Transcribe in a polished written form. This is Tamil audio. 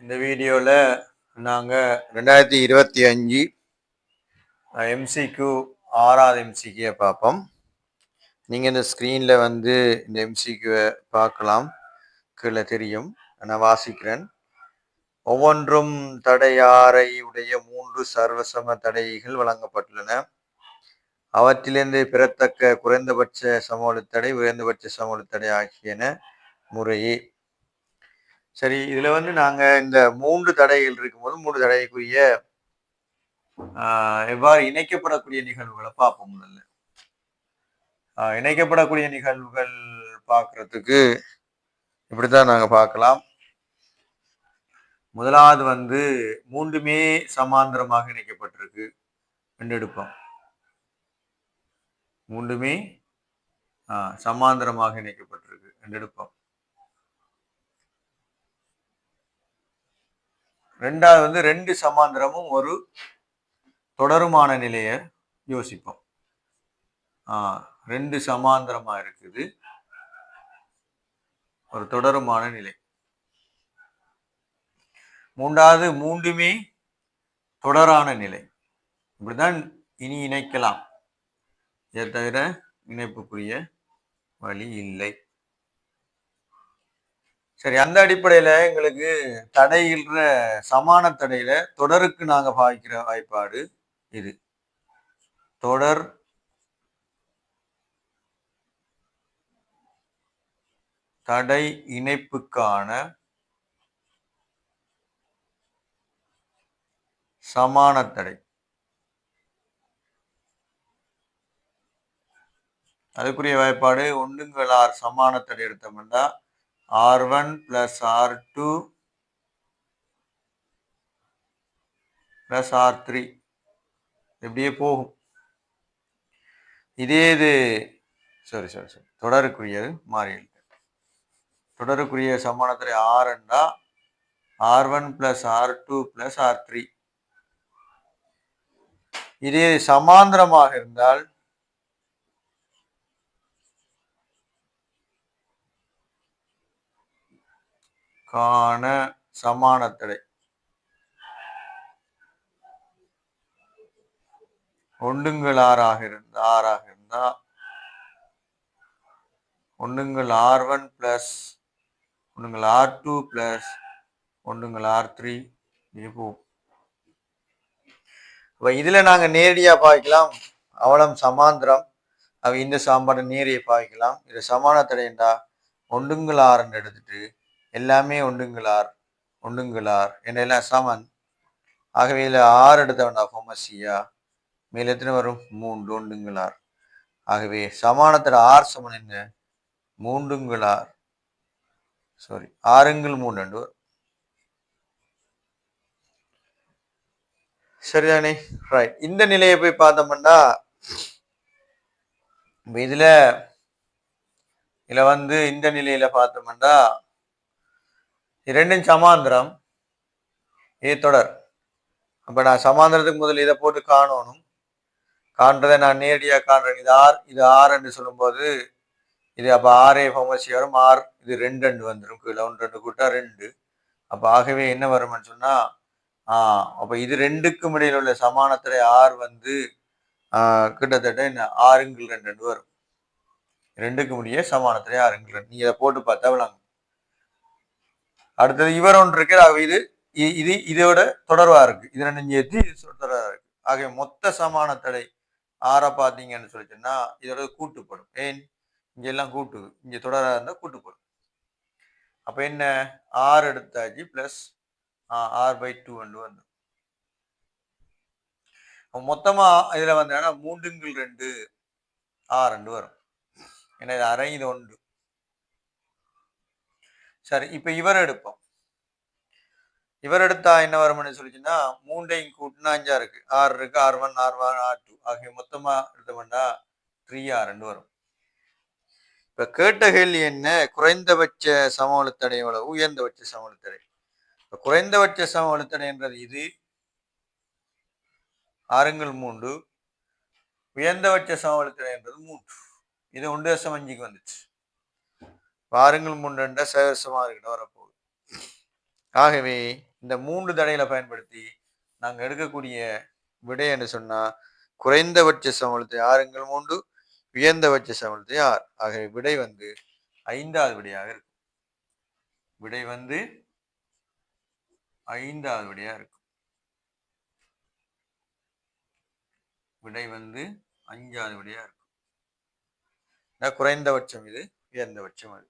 இந்த வீடியோவில் நாங்கள் 2025 எம்சிக்யூ 6வது எம்சிக்யூவை பார்ப்போம். நீங்கள் இந்த ஸ்க்ரீனில் இந்த எம்சிக்யூவை பார்க்கலாம். கீழே தெரியும், நான் வாசிக்கிறேன். ஒவ்வொன்றும் தடையாரை உடைய 3 சர்வசம தடைகள் வழங்கப்பட்டுள்ளன. அவற்றிலிருந்து பெறத்தக்க குறைந்தபட்ச சமவெளித்தடை, உயர்ந்தபட்ச சமவெளித்தடை ஆகியன முறையே. சரி, இதுல நாங்க இந்த 3 தடைகள் இருக்கும்போது 3 தடைக்குரிய எவ்வாறு இணைக்கப்படக்கூடிய நிகழ்வுகளை பார்ப்போம். முதல்ல இணைக்கப்படக்கூடிய நிகழ்வுகள் பார்க்கறதுக்கு இப்படித்தான் நாங்க பார்க்கலாம். முதலாவது மூன்றுமே சமாந்தரமாக இணைக்கப்பட்டிருக்கு என்று எடுப்போம். மூன்றுமே சமாந்தரமாக இணைக்கப்பட்டிருக்கு என்று எடுப்போம். ரெண்டாவது 2 சமாந்தரமும் ஒரு தொடருமான நிலையை யோசிப்போம். 2 சமாந்தரமா இருக்குது, ஒரு தொடருமான நிலை. மூன்றாவது மூன்றுமே தொடரான நிலை. இப்படிதான் இனி இணைக்கலாம். இதை தவிர இணைப்புக்குரிய வழி இல்லை. சரி, அந்த அடிப்படையில எங்களுக்கு தடைகின்ற சமான தடையில தொடருக்கு நாங்க பாய்க்கிற வாய்ப்பாடு இது. தொடர் தடை இணைப்புக்கான சமான தடை. அதுக்குரிய வாய்ப்பாடு ஒன்றுங்களார் சமான தடை எடுத்தோம்னா R1 + R2 + R3 இப்படியே போகும். இதே இது சரி தொடருக்குரியது மாறி. தொடருக்குரிய சமான தடை R R1 + R2 + R3. இதே சமாந்தரமாக இருந்தால் காண சமான தடை ஒன்றுங்கள் ஆறாக இருந்தா ஒன்றுங்கள் R1 + ஒன்றுங்கள் R2 + ஒன்றுங்கள் R3 போகும். இதுல நாங்க நேரடியா பாய்க்கலாம். அவலம் சமாந்திரம், அவ இந்த சாம்பாடு நேரிய பாய்க்கலாம். இது சமான தடைண்டா ஒன்றுங்கள் ஆறுன்னு எடுத்துட்டு எல்லாமே ஒன்றுங்களார் என்னெல்லாம் சமன். ஆகவே இதுல 6 எடுத்த வேண்டாம் பொமசியா, மேல எத்தனை வரும்? 3 ஒன்றுங்களார். ஆகவே சமானத்தோட R சமன் என்ன? 3ங்களார். சாரி, 6ங்கள் 3 வரும். சரிதானே? ரைட். இந்த நிலையை போய் பார்த்தோம்னா இதுல இந்த நிலையில பார்த்தோம்னா இரண்டும் சமாந்திரம், இது தொடர். அப்ப நான் சமாந்திரத்துக்கு முதல்ல இதை போட்டு காணணும். காண்றதை நான் நேரடியா காண்றேன். இது ஆர் என்று சொல்லும் போது இது அப்ப ஆரே பொமசி வரும். ஆர் இது 2 வந்துடும். கீழே 1 2 கூட்டா 2. அப்ப ஆகவே என்ன வரும்னு சொன்னா அப்ப இது 2க்கும் இடையில உள்ள சமானத்திலே ஆர் கிட்டத்தட்ட என்ன 6ங்கள் 2 வரும். 2க்கும் முடிய சமானத்திலே 6ங்கள் 2. நீங்க இதை போட்டு பார்த்தா விளங்கும். அடுத்தது இவர் ஒன்று இருக்கு. இது இதோட தொடர்பா இருக்கு. இது 2 சேர்த்து தொடர்பா இருக்கு. ஆகவே மொத்த சமான தடை ஆற பாத்தீங்கன்னு சொல்லிச்சுன்னா இதோட கூட்டுப்படும். ஏன் இங்க எல்லாம் கூட்டு, இங்க தொடரா இருந்தா கூட்டுப்படும். அப்ப என்ன R எடுத்தாச்சு பிளஸ் R/2 வந்து மொத்தமா இதுல வந்தா 3ங்கள் 2 R வரும். ஏன்னா இது அரை, இது 1. சரி, இப்ப இவர் எடுப்போம். இவர் எடுத்தா என்ன வரும்னு சொல்லிச்சுன்னா 3ஐயும் கூட்டினா 5 இருக்கு. R இருக்கு, R1 R2 ஆகிய மொத்தமா எடுத்தோம்னா 3R வரும். இப்ப கேட்ட கேள்வி என்ன? குறைந்தபட்ச சமவெளித்தடை எவ்வளவு, உயர்ந்தபட்ச சமவெளித்தடை. குறைந்தபட்ச சமவெளித்தடை என்றது இது 6ங்கள் 3, உயர்ந்தபட்ச சமவெளித்தடை என்றது 3. இது 1.5க்கு வந்துச்சு. 6ங்கள் 3 சகசமா இருக்கிட்ட வரப்போகுது. ஆகவே இந்த 3 தடைகளை பயன்படுத்தி நாங்கள் எடுக்கக்கூடிய விடை என்று சொன்னா குறைந்தபட்ச சமவெளி ஆறுங்கள் 3, உயர்ந்தபட்ச சமவெளி 6. ஆகவே விடை வந்து 5வது விடையாக இருக்கும். விடை வந்து 5வது விடையாக இருக்கும். விடை வந்து 5வது விடையாக இருக்கும். குறைந்தபட்சம் இது, உயர்ந்தபட்சம் அது.